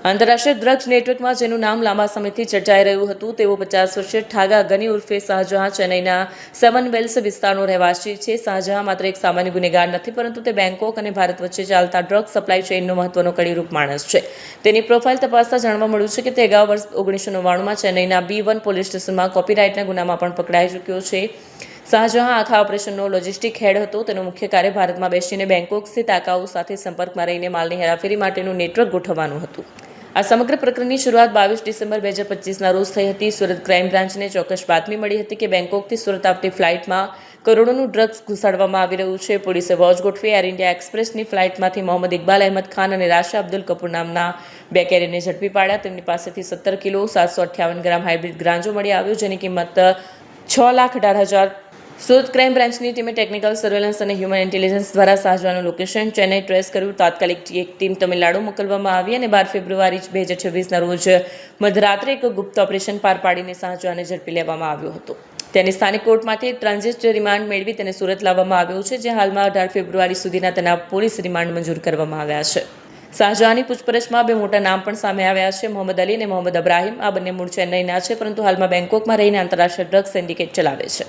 આંતરરાષ્ટ્રીય ડ્રગ્સ નેટવર્કમાં જેનું નામ લાંબા સમયથી ચર્ચાઈ રહ્યું હતું તેવો 50 વર્ષીય ઠાગા ગની ઉર્ફે શાહજહાં ચેન્નઈના સેવન વેલ્સ વિસ્તારનો રહેવાસી છે. શાહજહાં માત્ર એક સામાન્ય ગુનેગાર નથી, પરંતુ તે બેંકોક અને ભારત વચ્ચે ચાલતા ડ્રગ્સ સપ્લાય ચેઇનનો મહત્વનો કડીરૂપ માણસ છે. તેની પ્રોફાઇલ તપાસતા જાણવા મળ્યું છે કે તે અગાઉ વર્ષ 1999માં ચેન્નઈના B1 પોલીસ સ્ટેશનમાં કોપીરાઇટના ગુનામાં પણ પકડાઈ ચૂક્યો છે. શાહજહાં આખા ઓપરેશનનો લોજિસ્ટિક હેડ હતો. તેનો મુખ્ય કાર્ય ભારતમાં બેસીને બેંકોક સ્થિત આકાઓ સાથે સંપર્કમાં રહીને માલની હેરાફેરી માટેનું નેટવર્ક ગોઠવવાનું હતું. આ સમગ્ર પ્રકરણની શરૂઆત 22 ડિસેમ્બર 2025ના રોજ થઈ હતી. સુરત ક્રાઇમ બ્રાન્ચને ચોક્કસ બાતમી મળી હતી કે બેંકોકથી સુરત આવતી ફ્લાઇટમાં કરોડોનું ડ્રગ્સ ઘુસાડવામાં આવી રહ્યું છે. પોલીસે વોચ ગોઠવી એર ઇન્ડિયા એક્સપ્રેસની ફ્લાઇટમાંથી મોહમ્મદ ઇકબાલ અહેમદ ખાન અને રાશા અબ્દુલ કપૂર નામના બે કેરિયરને ઝડપી પાડ્યા. તેમની પાસેથી 17 કિલો 758 ગ્રામ હાઇબ્રિડ ગાંજો મળી આવ્યો, જેની કિંમત 6,18,000. સુરત ક્રાઇમ બ્રાન્ચની ટીમે ટેકનિકલ સર્વેલન્સ અને હ્યુમન ઇન્ટેલિજન્સ દ્વારા શાહજહાંનું લોકેશન ચેન્નઈ ટ્રેસ કર્યું. તાત્કાલિક એક ટીમ તમિલનાડુ મોકલવામાં આવી અને 12 ફેબ્રુઆરી 2026ના રોજ મધરાત્રે એક ગુપ્ત ઓપરેશન પાર પાડીને શાહજહાંને ઝડપી લેવામાં આવ્યો હતો. તેની સ્થાનિક કોર્ટમાંથી ટ્રાન્ઝિટ રિમાન્ડ મેળવી તેને સુરત લાવવામાં આવ્યો છે, જે હાલમાં 18 ફેબ્રુઆરી સુધીના તેના પોલીસ રિમાન્ડ મંજૂર કરવામાં આવ્યા છે. શાહજહાંની પૂછપરછમાં બે મોટા નામ પણ સામે આવ્યા છે, મોહમ્મદ અલી અને મોહમ્મદ અબ્રાહિમ. આ બંને મૂળ ચેન્નઈના છે, પરંતુ હાલમાં બેંકોકમાં રહીને આંતરરાષ્ટ્રીય ડ્રગ્સ સિન્ડિકેટ ચલાવે છે.